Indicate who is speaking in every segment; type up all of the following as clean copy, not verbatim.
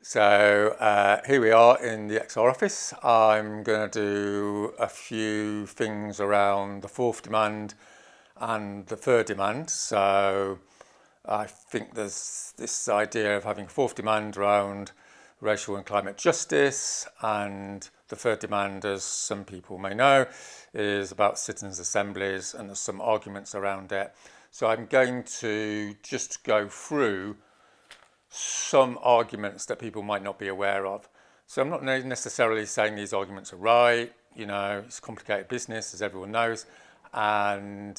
Speaker 1: So here we are in the XR office. I'm going to do a few things around the fourth demand and the third demand. So I think there's this idea of having a fourth demand around racial and climate justice, and the third demand, as some people may know, is about citizens' assemblies, and there's some arguments around it. So I'm going to just go through some arguments that people might not be aware of. So I'm not necessarily saying these arguments are right. It's complicated business, as everyone knows, and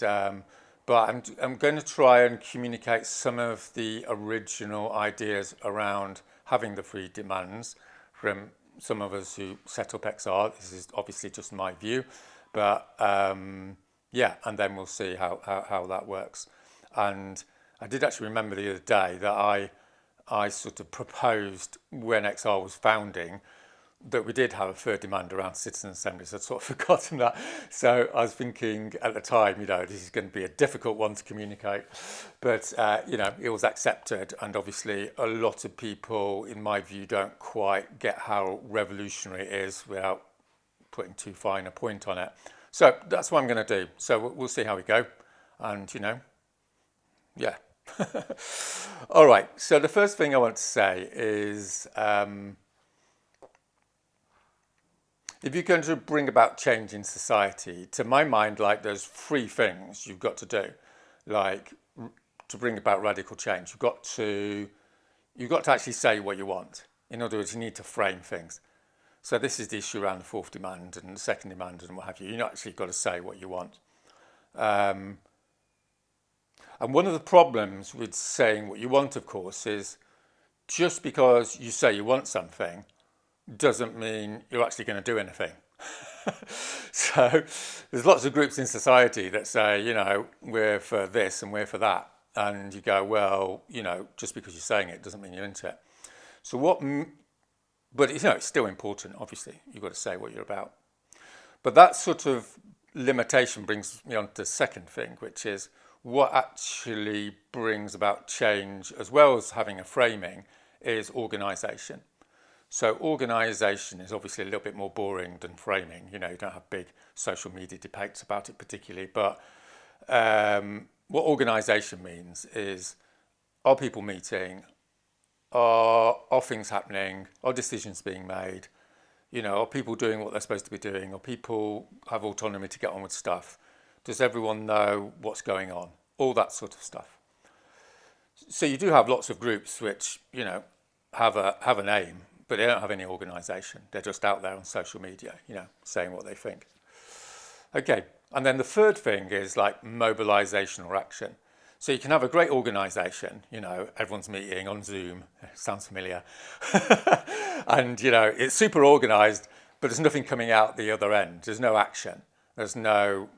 Speaker 1: but I'm going to try and communicate some of the original ideas around having the three demands from some of us who set up XR. This is obviously just my view, but yeah, and then we'll see how that works. And I did actually remember the other day that I sort of proposed when XR was founding that we did have a third demand around citizen assemblies. I'd sort of forgotten that. So I was thinking at the time, this is going to be a difficult one to communicate. But, it was accepted. And obviously a lot of people, in my view, don't quite get how revolutionary it is without putting too fine a point on it. So that's what I'm going to do. So we'll see how we go. And, yeah. All right, so the first thing I want to say is if you're going to bring about change in society, to my mind, there's three things you've got to do, to bring about radical change. You've got to actually say what you want. In other words, you need to frame things. So this is the issue around the fourth demand and the second demand and what have you. You've actually got to say what you want. And one of the problems with saying what you want, of course, is just because you say you want something doesn't mean you're actually going to do anything. So there's lots of groups in society that say, we're for this and we're for that. And you go, well, just because you're saying it doesn't mean you're into it. But it's still important, obviously. You've got to say what you're about. But that sort of limitation brings me on to the second thing, which is what actually brings about change, as well as having a framing, is organisation. So organisation is obviously a little bit more boring than framing. You don't have big social media debates about it particularly. But what organisation means is, are people meeting? Are things happening? Are decisions being made? Are people doing what they're supposed to be doing? Are people have autonomy to get on with stuff? Does everyone know what's going on? All that sort of stuff. So you do have lots of groups which, have an aim, but they don't have any organisation. They're just out there on social media, saying what they think. Okay, and then the third thing is mobilisation or action. So you can have a great organisation, everyone's meeting on Zoom, sounds familiar, and, it's super organised, but there's nothing coming out the other end. There's no action. There's no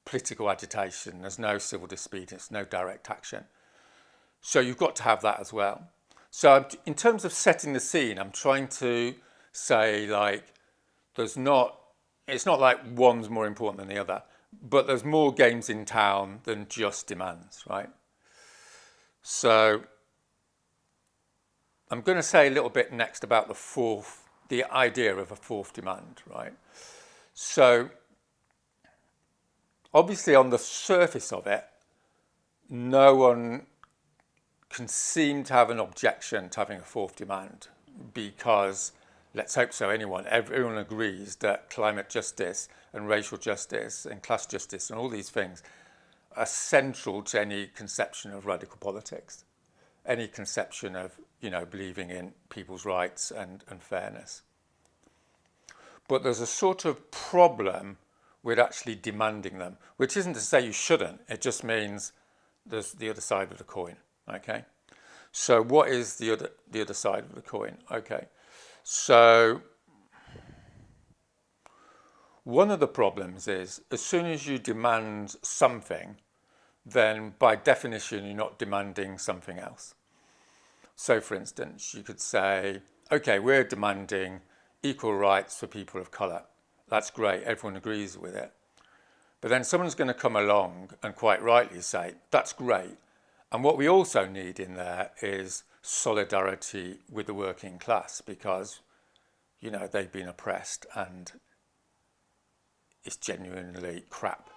Speaker 1: political agitation. There's no civil disobedience, no direct action. So you've got to have that as well. So in terms of setting the scene, I'm trying to say it's not like one's more important than the other, but there's more games in town than just demands, right? So I'm going to say a little bit next about the idea of a fourth demand, right? So obviously on the surface of it, no one can seem to have an objection to having a fourth demand because, let's hope so, everyone agrees that climate justice and racial justice and class justice and all these things are central to any conception of radical politics, any conception of, believing in people's rights and fairness. But there's a sort of problem with actually demanding them, which isn't to say you shouldn't. It just means there's the other side of the coin. Okay, so what is the other side of the coin? Okay, so one of the problems is as soon as you demand something, then by definition you're not demanding something else. So for instance, you could say, okay, we're demanding equal rights for people of colour. That's great, everyone agrees with it. But then someone's going to come along and quite rightly say, that's great. And what we also need in there is solidarity with the working class because, they've been oppressed and it's genuinely crap.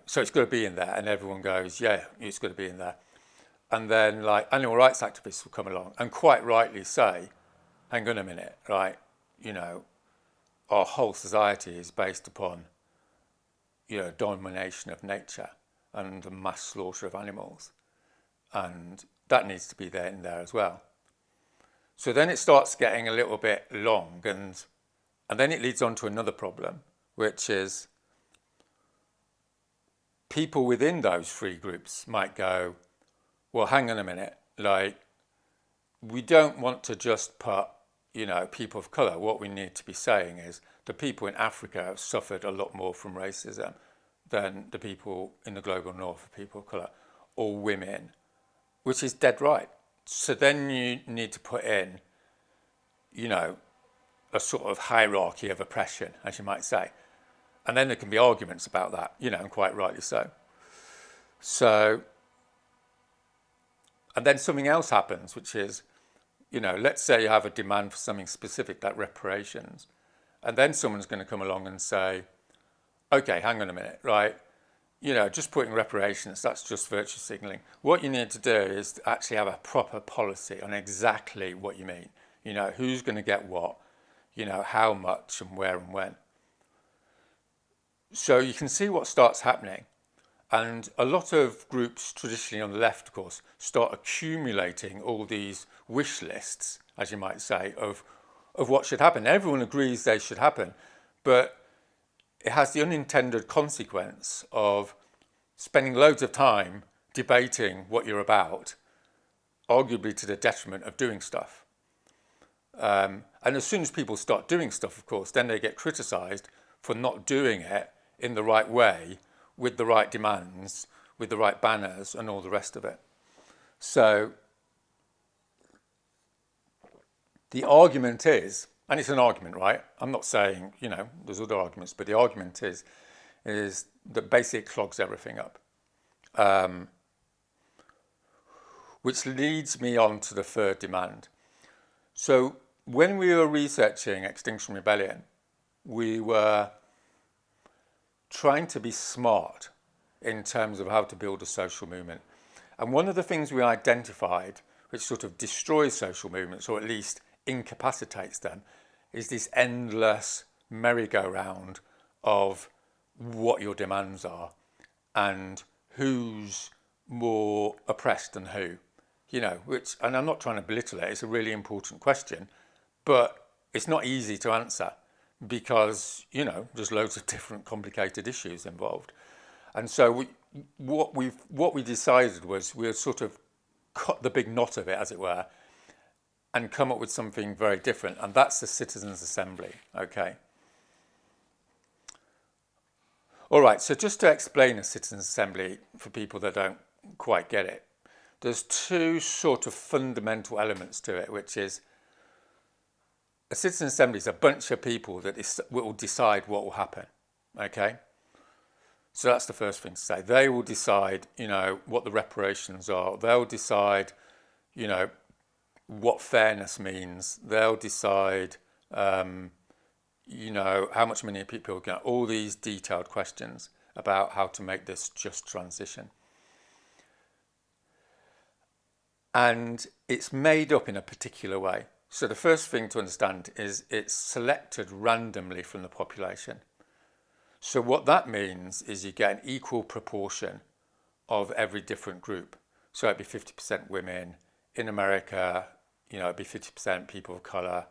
Speaker 1: So it's got to be in there, and everyone goes, yeah, it's got to be in there. And then like animal rights activists will come along and quite rightly say, hang on a minute, right? Our whole society is based upon, domination of nature and the mass slaughter of animals. And that needs to be there in there as well. So then it starts getting a little bit long, and then it leads on to another problem, which is people within those three groups might go, well, hang on a minute, like, we don't want to just put, people of colour. What we need to be saying is the people in Africa have suffered a lot more from racism than the people in the global north of people of colour, or women, which is dead right. So then you need to put in, a sort of hierarchy of oppression, as you might say. And then there can be arguments about that, and quite rightly so. So, and then something else happens, which is, let's say you have a demand for something specific, like reparations, and then someone's going to come along and say, okay, hang on a minute, right? Just putting reparations, that's just virtue signalling. What you need to do is to actually have a proper policy on exactly what you mean. Who's going to get what, how much and where and when. So you can see what starts happening. And a lot of groups traditionally on the left, of course, start accumulating all these wish lists, as you might say, of what should happen. Everyone agrees they should happen, but it has the unintended consequence of spending loads of time debating what you're about, arguably to the detriment of doing stuff. And as soon as people start doing stuff, of course, then they get criticised for not doing it in the right way, with the right demands, with the right banners and all the rest of it. So the argument is, and it's an argument, right? I'm not saying, there's other arguments, but the argument is that basically it clogs everything up. Which leads me on to the third demand. So when we were researching Extinction Rebellion, we were trying to be smart in terms of how to build a social movement. And one of the things we identified, which sort of destroys social movements, or at least incapacitates them, is this endless merry-go-round of what your demands are and who's more oppressed than who. Which, and I'm not trying to belittle it, it's a really important question, but it's not easy to answer, because, there's loads of different complicated issues involved. And so what we decided was we'll sort of cut the big knot of it, as it were, and come up with something very different. And that's the Citizens' Assembly, okay? All right, so just to explain a Citizens' Assembly for people that don't quite get it, there's two sort of fundamental elements to it, which is a citizen assembly is a bunch of people that will decide what will happen, okay? So that's the first thing to say. They will decide, what the reparations are. They'll decide, what fairness means. They'll decide, how much money people get. All these detailed questions about how to make this just transition. And it's made up in a particular way. So the first thing to understand is it's selected randomly from the population. So what that means is you get an equal proportion of every different group. So it'd be 50% women. In America, it'd be 50% people of colour,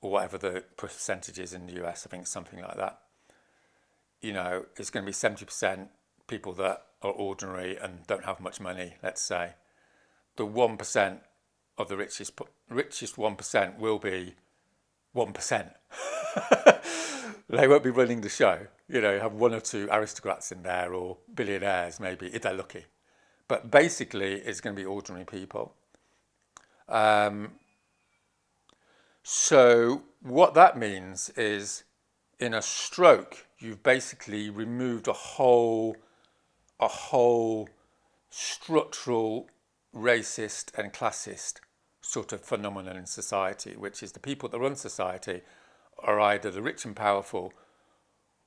Speaker 1: or whatever the percentage is in the US, I think something like that. It's going to be 70% people that are ordinary and don't have much money, let's say. The 1% of the richest 1% will be 1%. They won't be running the show. You have one or two aristocrats in there, or billionaires maybe, if they're lucky. But basically, it's going to be ordinary people. So what that means is, in a stroke, you've basically removed a whole structural racist and classist sort of phenomenon in society, which is the people that run society are either the rich and powerful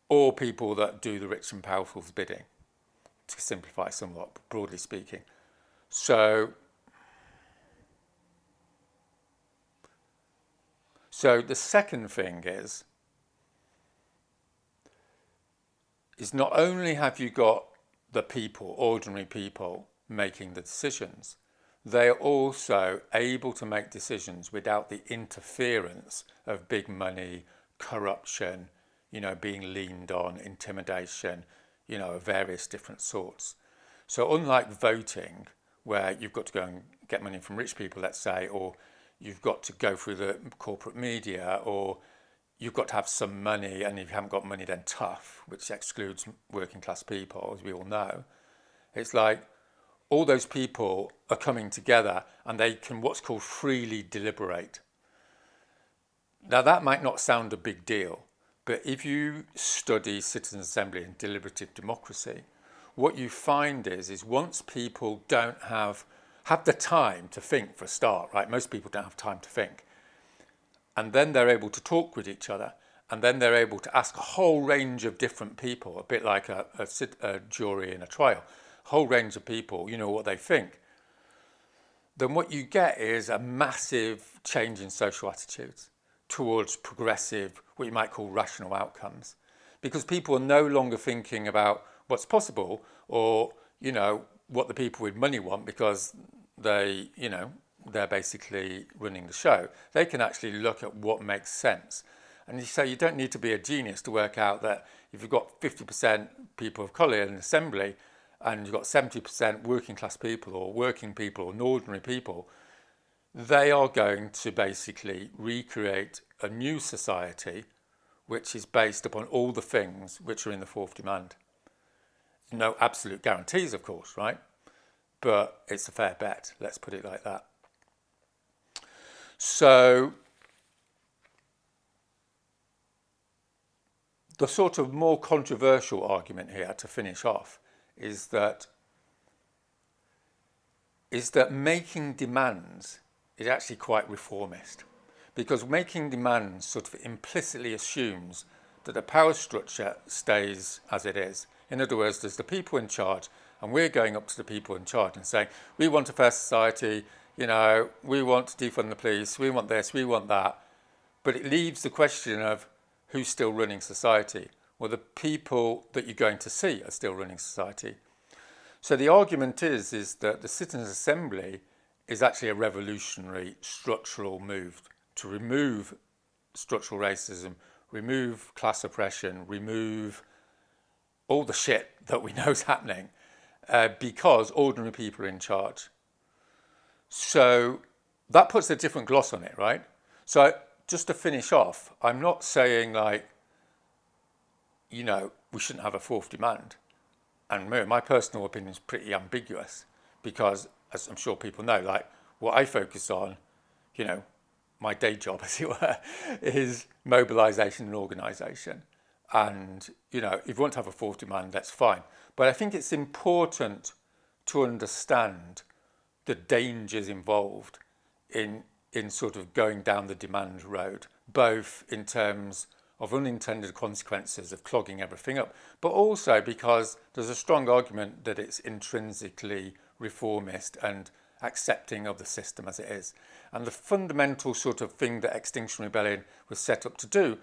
Speaker 1: or people that do the rich and powerful's bidding, to simplify somewhat, broadly speaking. So the second thing is not only have you got the people, ordinary people, making the decisions, they are also able to make decisions without the interference of big money, corruption, being leaned on, intimidation, of various different sorts. So unlike voting, where you've got to go and get money from rich people, let's say, or you've got to go through the corporate media, or you've got to have some money, and if you haven't got money, then tough, which excludes working class people, as we all know. It's like all those people are coming together and they can what's called freely deliberate. Now that might not sound a big deal, but if you study citizen assembly and deliberative democracy, what you find is once people don't have the time to think for a start, right? Most people don't have time to think. And then they're able to talk with each other, and then they're able to ask a whole range of different people, a bit like a jury in a trial, a whole range of people, what they think. Then what you get is a massive change in social attitudes towards progressive, what you might call rational outcomes. Because people are no longer thinking about what's possible or, what the people with money want because they, they're basically running the show. They can actually look at what makes sense. And so you don't need to be a genius to work out that if you've got 50% people of colour in an assembly and you've got 70% working class people or working people or ordinary people, they are going to basically recreate a new society which is based upon all the things which are in the fourth demand. No absolute guarantees, of course, right? But it's a fair bet, let's put it like that. So the sort of more controversial argument here to finish off is that making demands is actually quite reformist, because making demands sort of implicitly assumes that the power structure stays as it is. In other words, there's the people in charge, and we're going up to the people in charge and saying, we want a fair society, we want to defund the police, we want this, we want that. But it leaves the question of who's still running society. Well, the people that you're going to see are still running society. So the argument is that the Citizens' Assembly is actually a revolutionary structural move to remove structural racism, remove class oppression, remove all the shit that we know is happening because ordinary people are in charge. So that puts a different gloss on it, right? So just to finish off, I'm not saying we shouldn't have a fourth demand. And my personal opinion is pretty ambiguous because, as I'm sure people know, what I focus on, my day job, as it were, is mobilisation and organisation. And, if you want to have a fourth demand, that's fine. But I think it's important to understand the dangers involved in sort of going down the demand road, both in terms of unintended consequences of clogging everything up, but also because there's a strong argument that it's intrinsically reformist and accepting of the system as it is. And the fundamental sort of thing that Extinction Rebellion was set up to do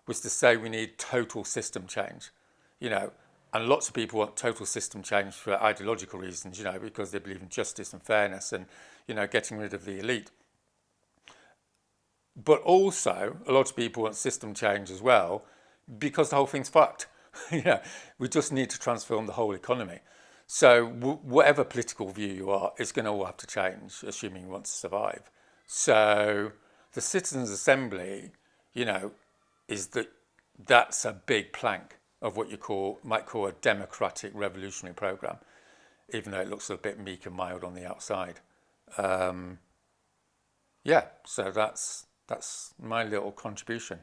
Speaker 1: was to say we need total system change, and lots of people want total system change for ideological reasons, because they believe in justice and fairness and, getting rid of the elite. But also, a lot of people want system change as well because the whole thing's fucked. We just need to transform the whole economy. So whatever political view you are, it's going to all have to change, assuming you want to survive. So the Citizens' Assembly, that's a big plank of what you might call a democratic revolutionary programme, even though it looks a bit meek and mild on the outside. So that's my little contribution.